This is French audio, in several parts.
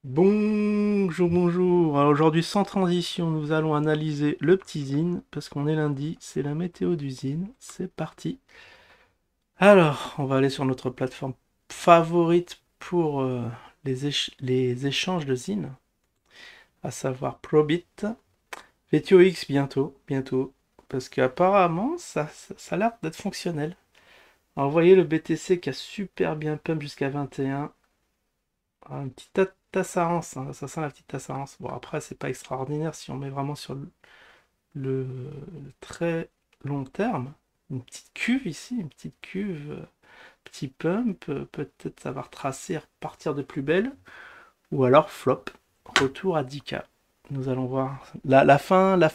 Bonjour, bonjour. Alors aujourd'hui, sans transition, nous allons analyser le petit zine, parce qu'on est lundi, c'est la météo du zine. C'est parti. Alors, on va aller sur notre plateforme favorite pour les échanges de zine, à savoir Probit. VTOX bientôt, parce qu'apparemment, ça a l'air d'être fonctionnel. Alors, vous voyez le BTC qui a super bien pump jusqu'à 21. Un petit Tassarance, hein, ça sent la petite Tassarance. Bon, après, c'est pas extraordinaire si on met vraiment sur le très long terme. Une petite cuve ici, une petite cuve, petit pump, peut-être ça va retracer, repartir de plus belle. Ou alors flop, retour à 10K. Nous allons voir. La fin de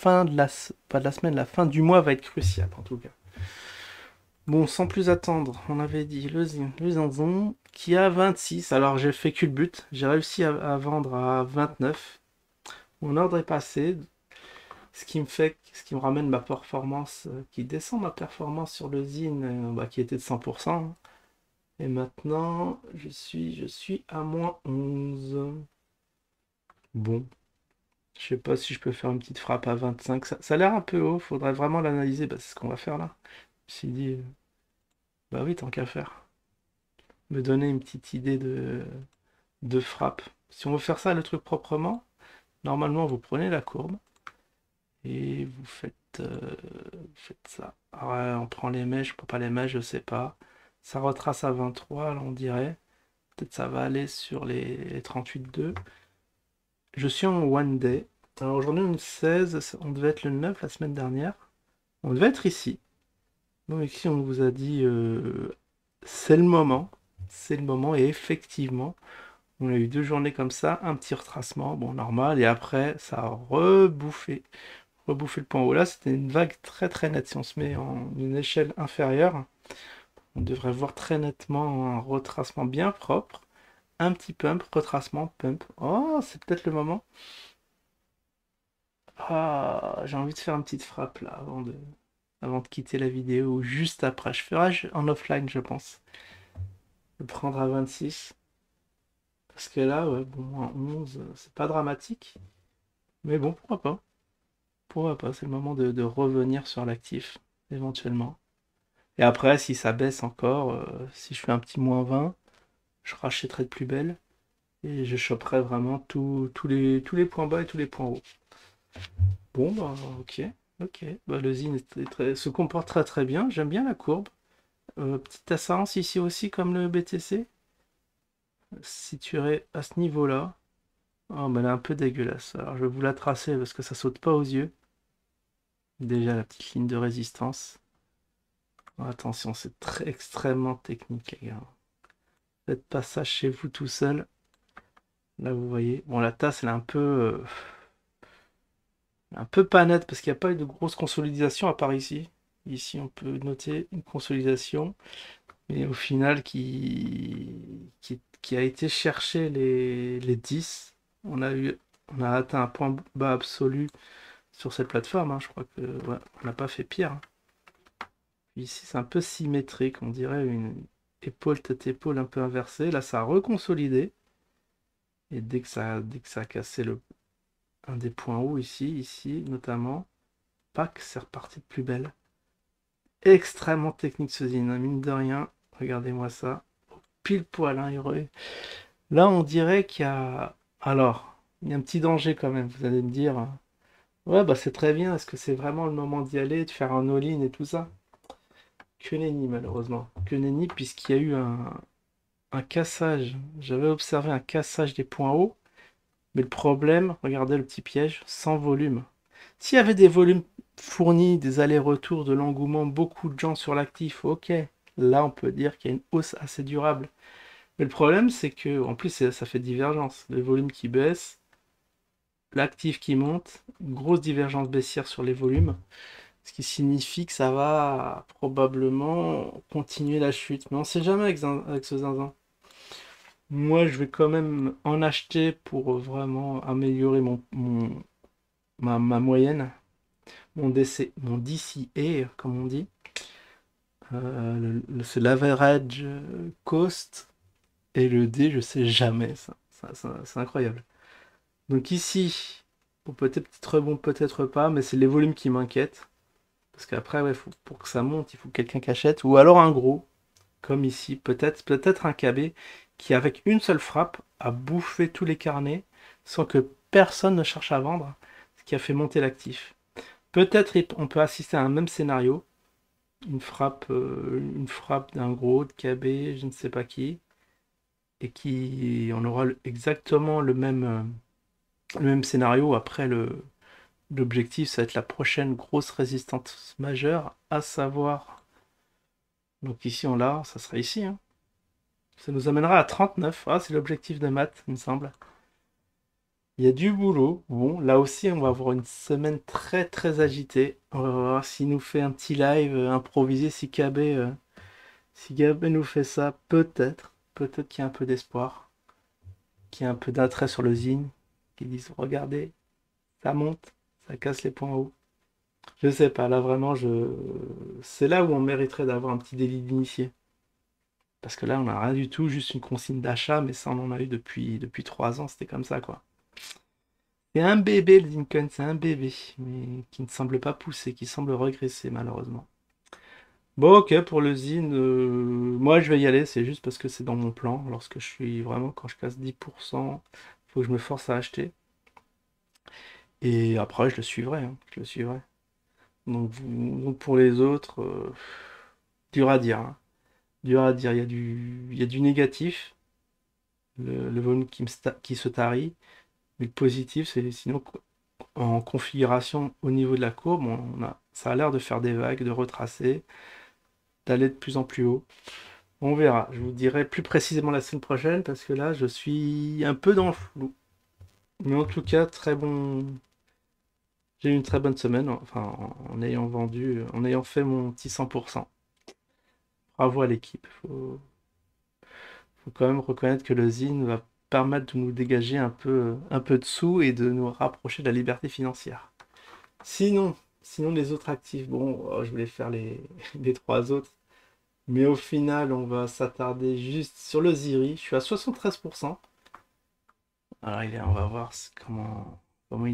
pas de la semaine, la fin du mois va être cruciale en tout cas. Bon, sans plus attendre, on avait dit le zinzon qui a 26. Alors j'ai fait culbut, j'ai réussi à vendre à 29. Mon ordre est passé, ce qui me ramène ma performance, qui descend ma performance sur le zine, qui était de 100%. Et maintenant, je suis à -11. Bon, je sais pas si je peux faire une petite frappe à 25. Ça a l'air un peu haut, faudrait vraiment l'analyser. Bah, c'est ce qu'on va faire là. Je me suis dit, bah oui, tant qu'à faire. Me donner une petite idée de frappe. Si on veut faire ça, le truc proprement, normalement, vous prenez la courbe et vous faites ça. Alors, on prend les mèches, on prend pas les mèches, je sais pas. Ça retrace à 23, là, on dirait. Peut-être ça va aller sur les 38,2. Je suis en one day. Alors aujourd'hui, on est le 16, on devait être le 9 la semaine dernière. On devait être ici. Donc ici, on vous a dit, c'est le moment. C'est le moment, et effectivement, on a eu 2 journées comme ça, un petit retracement, bon, normal, et après, ça a rebouffé le point haut. Là, c'était une vague très très nette. Si on se met en une échelle inférieure, on devrait voir très nettement un retracement bien propre, un petit pump, retracement, pump. Oh, c'est peut-être le moment. Ah, j'ai envie de faire une petite frappe là, avant de quitter la vidéo, ou juste après. Je ferai en offline, je pense. Le prendre à 26. Parce que là, ouais, bon, à 11, c'est pas dramatique. Mais bon, pourquoi pas? Pourquoi pas? C'est le moment de revenir sur l'actif, éventuellement. Et après, si ça baisse encore, si je fais un petit -20, je rachèterai de plus belle. Et je choperai vraiment tous les points bas et tous les points hauts. Bon, bah, ok. Ok. Bah, le Zine se comporte très très bien. J'aime bien la courbe. Petite ascendance ici aussi, comme le BTC. Situé à ce niveau-là. Oh, bah, elle est un peu dégueulasse. Alors, je vais vous la tracer parce que ça saute pas aux yeux. Déjà, la petite ligne de résistance. Oh, attention, c'est très extrêmement technique, les gars. Faites pas ça chez vous tout seul. Là, vous voyez. Bon, la tasse, elle est un peu pas nette parce qu'il n'y a pas eu de grosse consolidation à part ici. Ici, on peut noter une consolidation, mais au final, qui a été chercher les 10. On a atteint un point bas absolu sur cette plateforme, hein. Je crois que ouais, on n'a pas fait pire, hein. Ici, c'est un peu symétrique, on dirait une épaule tête épaule un peu inversée. Là, ça a reconsolidé. Et dès que ça a cassé un des points hauts ici notamment, pack, c'est reparti de plus belle. Extrêmement technique ce zine, hein, mine de rien. Regardez-moi ça. Pile poil, hein, là, on dirait qu'il y a. Alors, il y a un petit danger quand même. Vous allez me dire, ouais, bah c'est très bien. Est-ce que c'est vraiment le moment d'y aller, de faire un all-in et tout ça? Que nenni, malheureusement. Que nenni, puisqu'il y a eu un cassage. J'avais observé un cassage des points hauts. Mais le problème, regardez le petit piège, sans volume. S'il y avait des volumes fournis, des allers-retours, de l'engouement, beaucoup de gens sur l'actif, ok. Là, on peut dire qu'il y a une hausse assez durable. Mais le problème, c'est que, en plus, ça fait divergence. Le volume qui baisse, l'actif qui monte, une grosse divergence baissière sur les volumes, ce qui signifie que ça va probablement continuer la chute. Mais on ne sait jamais avec ce zinzin. Moi, je vais quand même en acheter pour vraiment améliorer ma moyenne, mon DCA, comme on dit. C'est l'average cost et le D, je sais jamais ça. C'est incroyable. Donc ici, bon, peut-être bon, peut-être pas, mais c'est les volumes qui m'inquiètent. Parce qu'après, ouais, pour que ça monte, il faut quelqu'un qui achète. Ou alors un gros, comme ici, peut-être un KB, qui avec une seule frappe a bouffé tous les carnets sans que personne ne cherche à vendre, ce qui a fait monter l'actif. Peut-être on peut assister à un même scénario, une frappe d'un gros de KB, je ne sais pas qui, et qui on aura exactement le même scénario. Après, l'objectif, ça va être la prochaine grosse résistance majeure, à savoir, donc ici on l'a, ça sera ici, hein. Ça nous amènera à 39. Ah, c'est l'objectif de maths, il me semble. Il y a du boulot. Bon, là aussi, on va avoir une semaine très très agitée. On va voir s'il nous fait un petit live improvisé, si Gabé nous fait ça, peut-être. Peut-être qu'il y a un peu d'espoir, qu'il y a un peu d'attrait sur le zine, qu'ils disent, regardez, ça monte, ça casse les points hauts. Je sais pas, là vraiment, c'est là où on mériterait d'avoir un petit délit d'initié. Parce que là, on n'a rien du tout, juste une consigne d'achat, mais ça, on en a eu depuis 3 ans, c'était comme ça, quoi. C'est un bébé, le Lincoln, c'est un bébé, mais qui ne semble pas pousser, qui semble regresser, malheureusement. Bon, ok, pour le Zine, moi je vais y aller, c'est juste parce que c'est dans mon plan. Lorsque je suis vraiment, quand je casse 10%, faut que je me force à acheter. Et après, je le suivrai, hein, je le suivrai. Donc pour les autres, dur à dire, hein. Dur à dire, il y a du négatif, le volume qui se tarit, mais le positif, c'est sinon en configuration au niveau de la courbe, ça a l'air de faire des vagues, de retracer, d'aller de plus en plus haut. On verra. Je vous dirai plus précisément la semaine prochaine parce que là, je suis un peu dans le flou. Mais en tout cas, très bon. J'ai eu une très bonne semaine, enfin, en ayant vendu, en ayant fait mon petit 100%. Bravo à l'équipe. Faut quand même reconnaître que le ZIN va permettre de nous dégager un peu de sous et de nous rapprocher de la liberté financière. Sinon, sinon les autres actifs, bon, je voulais faire les trois autres. Mais au final, on va s'attarder juste sur le Ziri. Je suis à 73%. Alors on va voir comment comment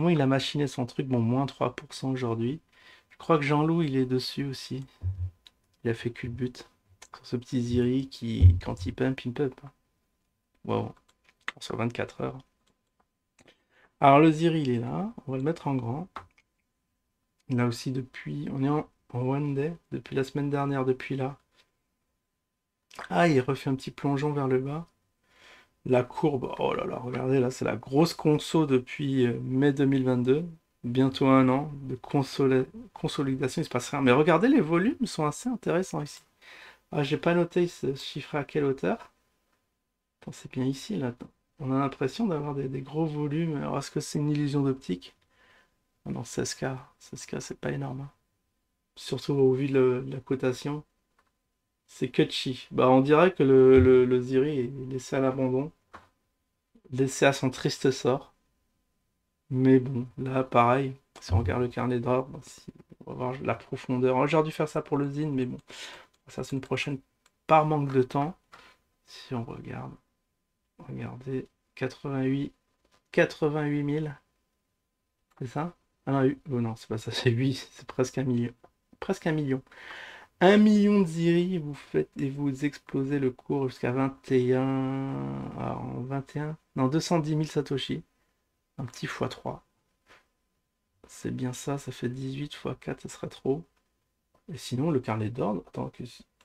il a machiné son truc. Bon, moins 3% aujourd'hui. Je crois que Jean-Loup, il est dessus aussi. Il a fait culbut sur ce petit Ziri qui, quand il pump. Wow, sur 24 heures. Alors le Ziri, il est là. On va le mettre en grand. Là aussi, on est en one day. Depuis la semaine dernière, depuis là. Ah, il refait un petit plongeon vers le bas. La courbe, oh là là, regardez, là, c'est la grosse conso depuis mai 2022. Bientôt un an de consolidation, il se passe rien. Mais regardez, les volumes sont assez intéressants ici. Ah, j'ai pas noté ce chiffre à quelle hauteur. Attends, c'est bien ici, là. On a l'impression d'avoir des gros volumes. Alors, est-ce que c'est une illusion d'optique? Ah non, 16K. 16K, c'est pas énorme, hein. Surtout au vu de la cotation. C'est Kutchi. Bah, on dirait que le Ziri est laissé à l'abandon, laissé à son triste sort. Mais bon, là, pareil, si on regarde le carnet d'ordre, on va voir la profondeur. Oh, j'aurais dû faire ça pour le Zine, mais bon, ça c'est une prochaine par manque de temps. Si on regarde, regardez, 88, 88 000, c'est ça? Ah non, oh non, c'est pas ça, c'est 8, c'est presque un million. Presque un million. 1 million de Ziri, vous faites et vous explosez le cours jusqu'à 21. Alors, 21? Non, 210 000 Satoshi. Un petit x3. C'est bien ça, ça fait 18 x 4, ça serait trop. Et sinon, le carnet d'ordre, attends,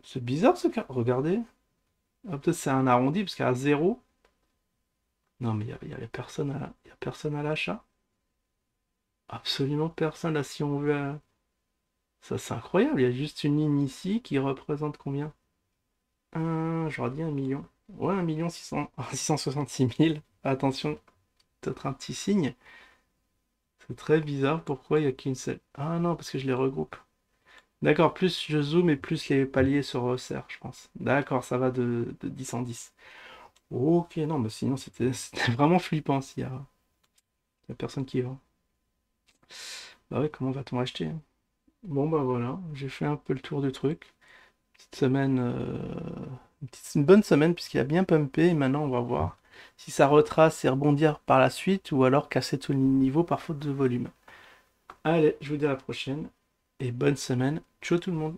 c'est bizarre ce carnet. Regardez. Ah, peut-être c'est un arrondi, parce qu'à 0. Non, mais il y a y a personne à l'achat. Absolument personne. Là, si on veut. Ça, c'est incroyable. Il y a juste une ligne ici qui représente combien? J'aurais dit 1 million. Ouais, 1 666 000. Attention, peut-être un petit signe. C'est très bizarre. Pourquoi il n'y a qu'une seule? Ah non, parce que je les regroupe. D'accord, plus je zoome et plus les paliers se resserrent, je pense. D'accord, ça va de 10 en 10. Ok, non, mais sinon c'était vraiment flippant y a personne qui vend. Bah ouais, comment va-t-on acheter, hein? Bon bah voilà, j'ai fait un peu le tour du truc. Petite semaine une bonne semaine puisqu'il a bien pumpé. Et maintenant, on va voir si ça retrace et rebondir par la suite ou alors casser tout le niveau par faute de volume. Allez, je vous dis à la prochaine et bonne semaine. Ciao tout le monde.